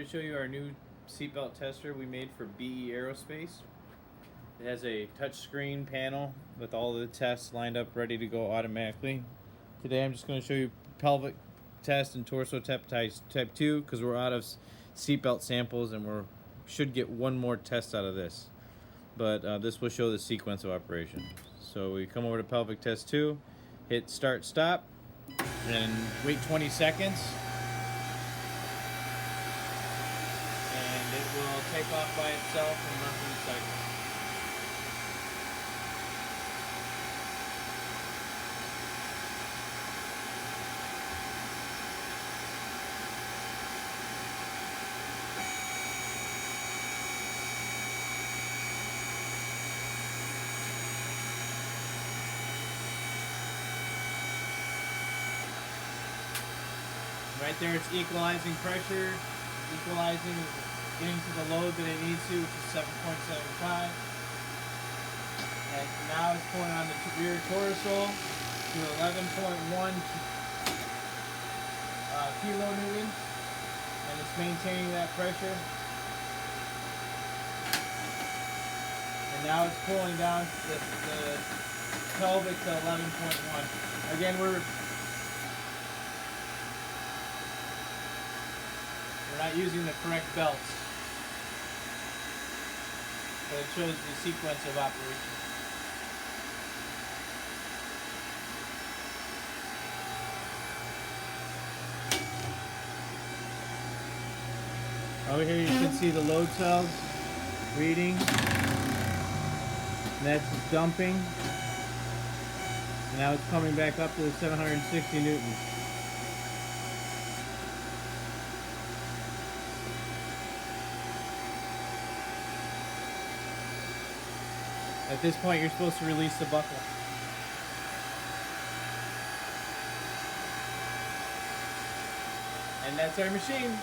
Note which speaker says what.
Speaker 1: to show you our new seatbelt tester we made for BE Aerospace. It has a touchscreen panel with all the tests lined up ready to go automatically. Today I'm just going to show you pelvic test and torso type 2 because we're out of seatbelt samples and we should get one more test out of this. But this will show the sequence of operation. So we come over to pelvic test 2, hit start stop, and wait 20 seconds. And it will take off by itself and run through the cycle. Right there, it's equalizing pressure, equalizing, getting to the load that it needs to, which is 7.75. And now it's pulling on the rear torso to 11.1 kilonewtons, and it's maintaining that pressure. And now it's pulling down the pelvic to 11.1. Again, we're not using the correct belts, but it shows the sequence of operation. Over here you can see the load cells reading, and that's dumping, and now it's coming back up to the 760 newtons. At this point, you're supposed to release the buckle. And that's our machine.